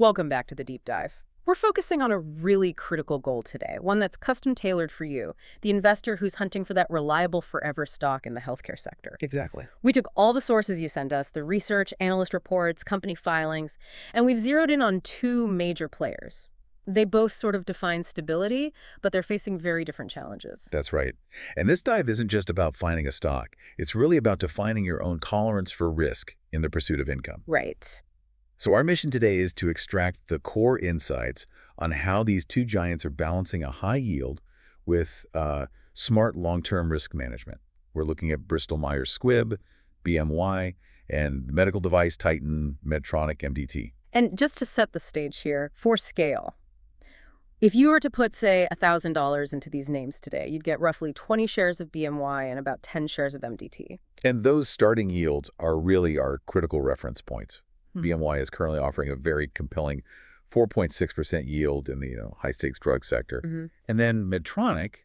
Welcome back to the deep dive. We're focusing on a really critical goal today, one that's custom tailored for you, the investor who's hunting for that reliable forever stock in the healthcare sector. Exactly. We took all the sources you sent us, the research, analyst reports, company filings, and we've zeroed in on two major players. They both sort of define stability, but they're facing very different challenges. That's right. And this dive isn't just about finding a stock. It's really about defining your own tolerance for risk in the pursuit of income. Right. So our mission today is to extract the core insights on how these two giants are balancing a high yield with smart long-term risk management. We're looking at Bristol Myers Squibb, BMY, and the medical device titan Medtronic MDT. And just to set the stage here, for scale, if you were to put, say, $1,000 into these names today, you'd get roughly 20 shares of BMY and about 10 shares of MDT. And those starting yields are really our critical reference points. BMY is currently offering a very compelling 4.6% yield in the high-stakes drug sector. And then Medtronic,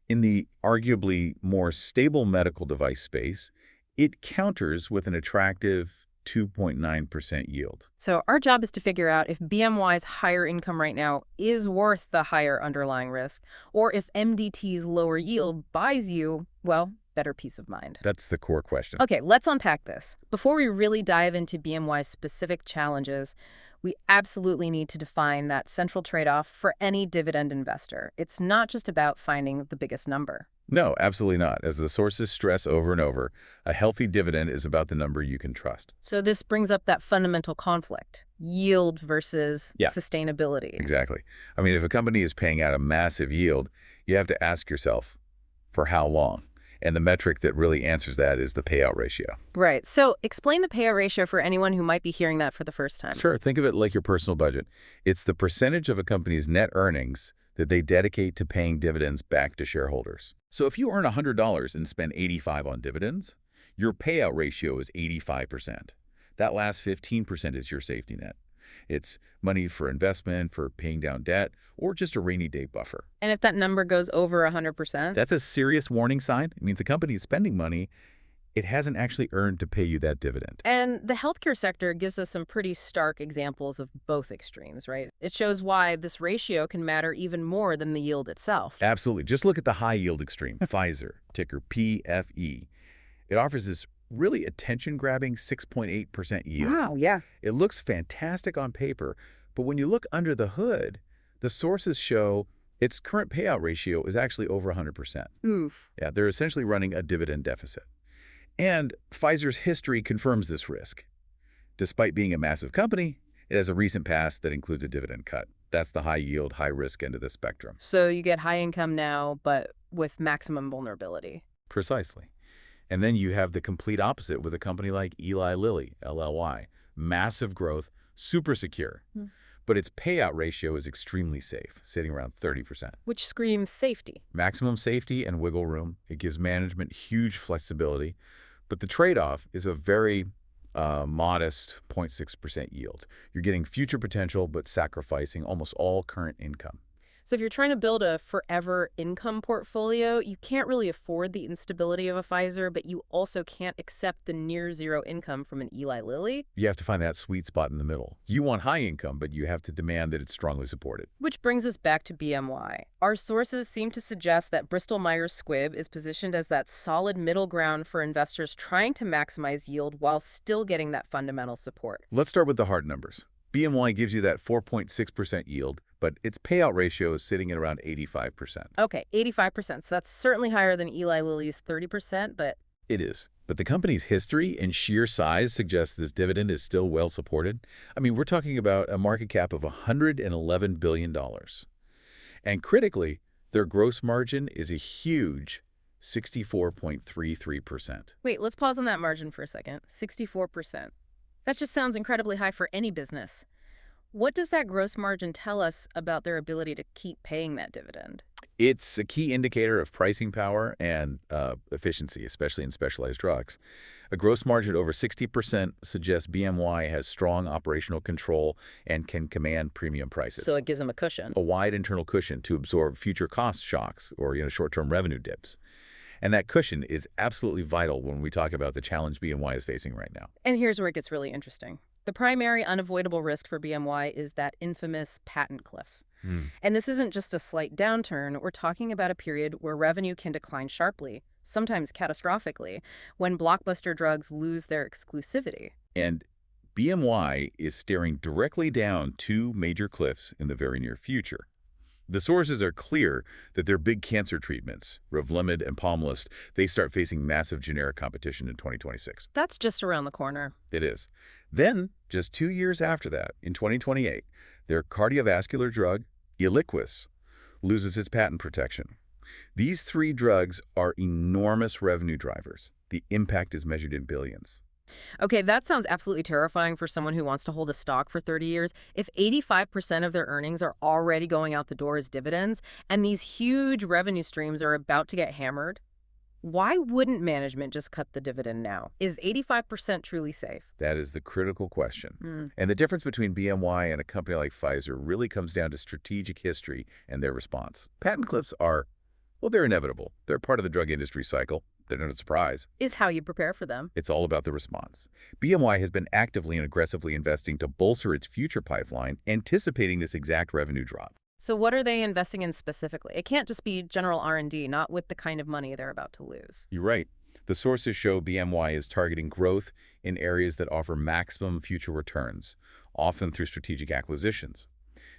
in the arguably more stable medical device space, it counters with an attractive 2.9% yield. So our job is to figure out if BMY's higher income right now is worth the higher underlying risk, or if MDT's lower yield buys you, well, better peace of mind. That's the core question. Okay, let's unpack this. Before we really dive into BMY's specific challenges, we absolutely need to define that central trade-off for any dividend investor. It's not just about finding the biggest number. No, absolutely not. As the sources stress over and over, a healthy dividend is about the number you can trust. So this brings up that fundamental conflict, yield versus sustainability. Exactly. I mean, if a company is paying out a massive yield, you have to ask yourself, for how long? And the metric that really answers that is the payout ratio. Right. So explain the payout ratio for anyone who might be hearing that for the first time. Sure. Think of it like your personal budget. It's the percentage of a company's net earnings that they dedicate to paying dividends back to shareholders. So if you earn $100 and spend $85 on dividends, your payout ratio is 85%. That last 15% is your safety net. It's money for investment, for paying down debt, or just a rainy day buffer. And if that number goes over 100%? That's a serious warning sign. It means the company is spending money it hasn't actually earned to pay you that dividend. And the healthcare sector gives us some pretty stark examples of both extremes, right? It shows why this ratio can matter even more than the yield itself. Absolutely. Just look at the high yield extreme, Pfizer, ticker PFE. It offers this really attention-grabbing 6.8% yield. Wow, yeah. It looks fantastic on paper, but when you look under the hood, the sources show its current payout ratio is actually over 100%. Oof. Yeah, they're essentially running a dividend deficit. And Pfizer's history confirms this risk. Despite being a massive company, it has a recent past that includes a dividend cut. That's the high yield, high risk end of the spectrum. So you get high income now, but with maximum vulnerability. Precisely. And then you have the complete opposite with a company like Eli Lilly, LLY. Massive growth, super secure. But its payout ratio is extremely safe, sitting around 30%. Which screams safety. Maximum safety and wiggle room. It gives management huge flexibility. But the trade-off is a very modest 0.6% yield. You're getting future potential, but sacrificing almost all current income. So if you're trying to build a forever income portfolio, you can't really afford the instability of a Pfizer, but you also can't accept the near zero income from an Eli Lilly. You have to find that sweet spot in the middle. You want high income, but you have to demand that it's strongly supported. Which brings us back to BMY. Our sources seem to suggest that Bristol Myers Squibb is positioned as that solid middle ground for investors trying to maximize yield while still getting that fundamental support. Let's start with the hard numbers. BMY gives you that 4.6% yield, but its payout ratio is sitting at around 85%. Okay, 85%. So that's certainly higher than Eli Lilly's 30%, but... It is. But the company's history and sheer size suggests this dividend is still well supported. I mean, we're talking about a market cap of $111 billion. And critically, their gross margin is a huge 64.33%. Wait, let's pause on that margin for a second. 64%. That just sounds incredibly high for any business. What does that gross margin tell us about their ability to keep paying that dividend? It's a key indicator of pricing power and efficiency, especially in specialized drugs. A gross margin over 60% suggests BMY has strong operational control and can command premium prices. So it gives them a cushion. A wide internal cushion to absorb future cost shocks or short-term revenue dips. And that cushion is absolutely vital when we talk about the challenge BMY is facing right now. And here's where it gets really interesting. The primary unavoidable risk for BMY is that infamous patent cliff. Hmm. And this isn't just a slight downturn. We're talking about a period where revenue can decline sharply, sometimes catastrophically, when blockbuster drugs lose their exclusivity. And BMY is staring directly down two major cliffs in the very near future. The sources are clear that their big cancer treatments, Revlimid and Pomalyst, they start facing massive generic competition in 2026. That's just around the corner. It is. Then, just 2 years after that, in 2028, their cardiovascular drug, Eliquis, loses its patent protection. These three drugs are enormous revenue drivers. The impact is measured in billions. Okay, that sounds absolutely terrifying for someone who wants to hold a stock for 30 years. If 85% of their earnings are already going out the door as dividends, and these huge revenue streams are about to get hammered, why wouldn't management just cut the dividend now? Is 85% truly safe? That is the critical question. And the difference between BMY and a company like Pfizer really comes down to strategic history and their response. Patent cliffs are, well, they're inevitable. They're part of the drug industry cycle. They're not a surprise. Is how you prepare for them. It's all about the response. BMY has been actively and aggressively investing to bolster its future pipeline, anticipating this exact revenue drop. So what are they investing in specifically? It can't just be general R&D, not with the kind of money they're about to lose. You're right. The sources show BMY is targeting growth in areas that offer maximum future returns, often through strategic acquisitions.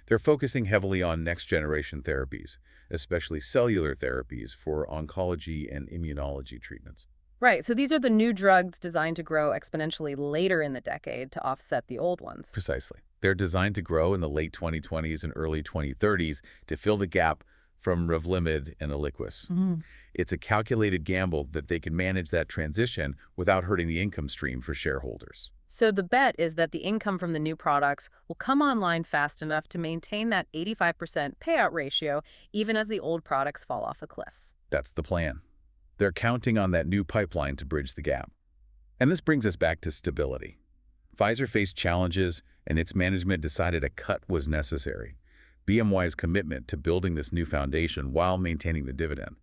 They're focusing heavily on next-generation therapies, especially cellular therapies for oncology and immunology treatments. Right, so these are the new drugs designed to grow exponentially later in the decade to offset the old ones. Precisely. They're designed to grow in the late 2020s and early 2030s to fill the gap from Revlimid and Eliquis. It's a calculated gamble that they can manage that transition without hurting the income stream for shareholders. So the bet is that the income from the new products will come online fast enough to maintain that 85% payout ratio, even as the old products fall off a cliff. That's the plan. They're counting on that new pipeline to bridge the gap. And this brings us back to stability. Pfizer faced challenges, and its management decided a cut was necessary. BMY's commitment to building this new foundation while maintaining the dividend.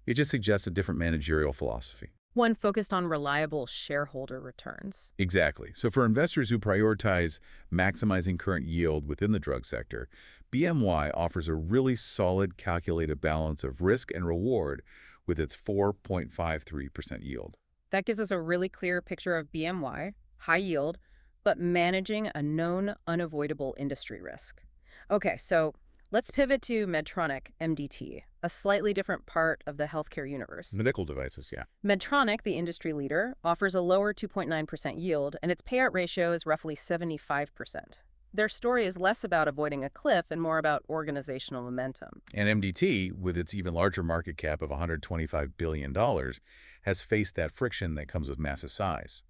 It just suggests a different managerial philosophy. One focused on reliable shareholder returns. Exactly. So for investors who prioritize maximizing current yield within the drug sector, BMY offers a really solid calculated balance of risk and reward with its 4.53% yield. That gives us a really clear picture of BMY, high yield, but managing a known unavoidable industry risk. Okay, so let's pivot to Medtronic, MDT, a slightly different part of the healthcare universe. Medical devices, yeah. Medtronic, the industry leader, offers a lower 2.9% yield, and its payout ratio is roughly 75%. Their story is less about avoiding a cliff and more about organizational momentum. And MDT, with its even larger market cap of $125 billion, has faced that friction that comes with massive size.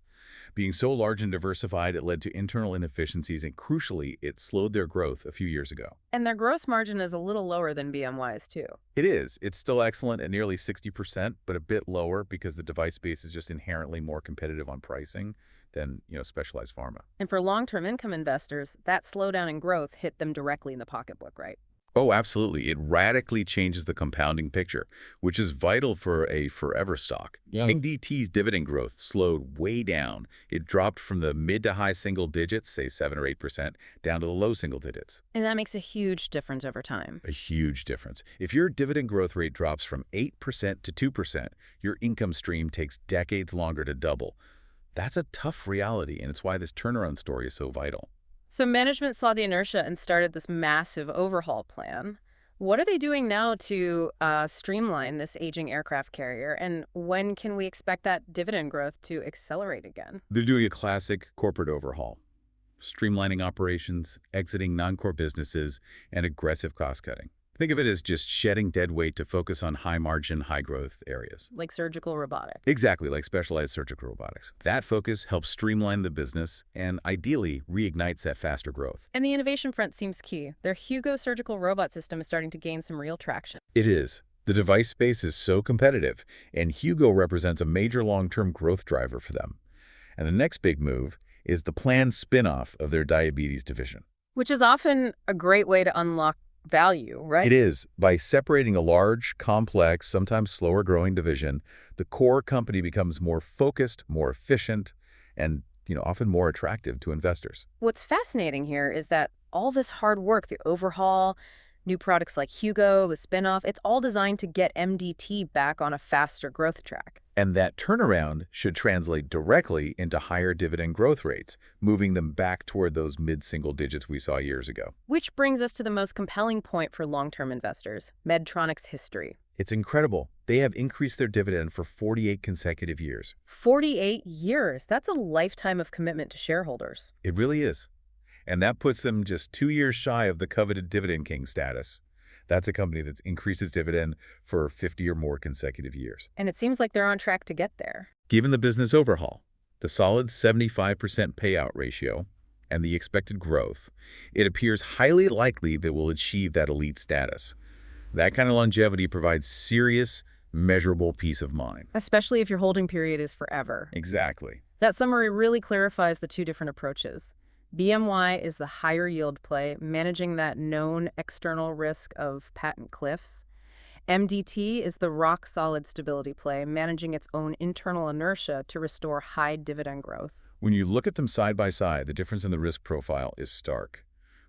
Being so large and diversified, it led to internal inefficiencies, and crucially, it slowed their growth a few years ago. And their gross margin is a little lower than BMY's, too. It is. It's still excellent at nearly 60%, but a bit lower because the device space is just inherently more competitive on pricing than, specialized pharma. And for long-term income investors, that slowdown in growth hit them directly in the pocketbook, right? Oh, absolutely. It radically changes the compounding picture, which is vital for a forever stock. MDT's dividend growth slowed way down. It dropped from the mid to high single digits, say 7 or 8%, down to the low single digits. And that makes a huge difference over time. A huge difference. If your dividend growth rate drops from 8% to 2%, your income stream takes decades longer to double. That's a tough reality, and it's why this turnaround story is so vital. So management saw the inertia and started this massive overhaul plan. What are they doing now to streamline this aging aircraft carrier, and when can we expect that dividend growth to accelerate again? They're doing a classic corporate overhaul. Streamlining operations, exiting non-core businesses, and aggressive cost-cutting. Think of it as just shedding dead weight to focus on high-margin, high-growth areas. Like surgical robotics. Exactly, like specialized surgical robotics. That focus helps streamline the business and, ideally, reignites that faster growth. And the innovation front seems key. Their Hugo surgical robot system is starting to gain some real traction. It is. The device space is so competitive, and Hugo represents a major long-term growth driver for them. And the next big move is the planned spin-off of their diabetes division. Which is often a great way to unlock value, right? It is. By separating a large, complex, sometimes slower-growing division, the core company becomes more focused, more efficient, and, often more attractive to investors. What's fascinating here is that all this hard work, the overhaul, new products like Hugo, the spinoff, it's all designed to get MDT back on a faster growth track. And that turnaround should translate directly into higher dividend growth rates, moving them back toward those mid-single digits we saw years ago. Which brings us to the most compelling point for long-term investors, Medtronic's history. It's incredible. They have increased their dividend for 48 consecutive years. 48 years. That's a lifetime of commitment to shareholders. It really is. And that puts them just 2 years shy of the coveted Dividend King status. That's a company that's increased its dividend for 50 or more consecutive years. And it seems like they're on track to get there. Given the business overhaul, the solid 75% payout ratio, and the expected growth, it appears highly likely that we'll achieve that elite status. That kind of longevity provides serious, measurable peace of mind. Especially if your holding period is forever. Exactly. That summary really clarifies the two different approaches. BMY is the higher yield play, managing that known external risk of patent cliffs. MDT is the rock-solid stability play, managing its own internal inertia to restore high dividend growth. When you look at them side by side, the difference in the risk profile is stark.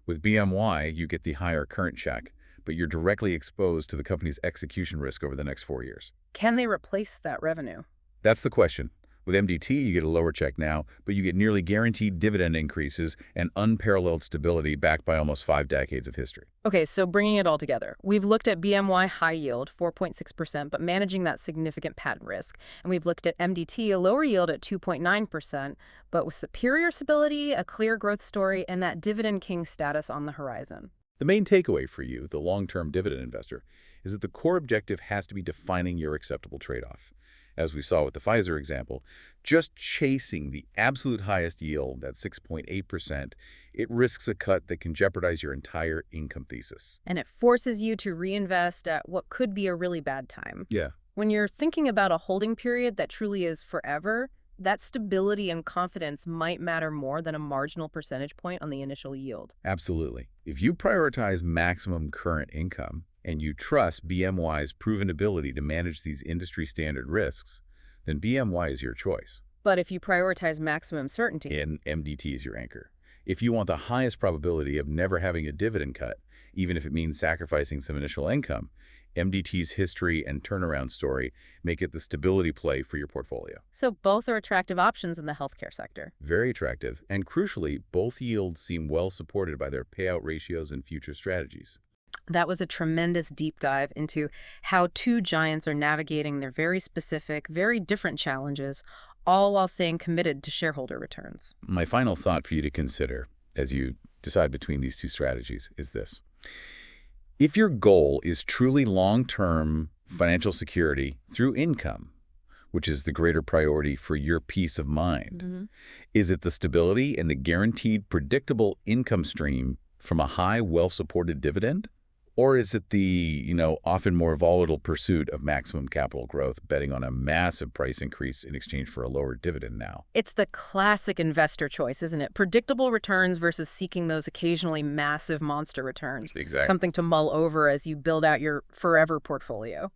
With BMY, you get the higher current check, but you're directly exposed to the company's execution risk over the next 4 years. Can they replace that revenue? That's the question. With MDT, you get a lower check now, but you get nearly guaranteed dividend increases and unparalleled stability backed by almost 5 decades of history. Okay, so bringing it all together, we've looked at BMY high yield, 4.6%, but managing that significant patent risk. And we've looked at MDT, a lower yield at 2.9%, but with superior stability, a clear growth story, and that Dividend King status on the horizon. The main takeaway for you, the long-term dividend investor, is that the core objective has to be defining your acceptable trade-off. As we saw with the Pfizer example, just chasing the absolute highest yield, that 6.8%, it risks a cut that can jeopardize your entire income thesis. And it forces you to reinvest at what could be a really bad time. Yeah. When you're thinking about a holding period that truly is forever, that stability and confidence might matter more than a marginal percentage point on the initial yield. Absolutely. If you prioritize maximum current income, and you trust BMY's proven ability to manage these industry-standard risks, then BMY is your choice. But if you prioritize maximum certainty, And MDT is your anchor. If you want the highest probability of never having a dividend cut, even if it means sacrificing some initial income, MDT's history and turnaround story make it the stability play for your portfolio. so both are attractive options in the healthcare sector. Very attractive, and crucially, both yields seem well supported by their payout ratios and future strategies. That was a tremendous deep dive into how two giants are navigating their very specific, very different challenges, all while staying committed to shareholder returns. My final thought for you to consider as you decide between these two strategies is this. If your goal is truly long-term financial security through income, which is the greater priority for your peace of mind, is it the stability and the guaranteed predictable income stream from a high, well-supported dividend? Or is it the, often more volatile pursuit of maximum capital growth, betting on a massive price increase in exchange for a lower dividend now? It's the classic investor choice, isn't it? Predictable returns versus seeking those occasionally massive monster returns. Exactly. Something to mull over as you build out your forever portfolio.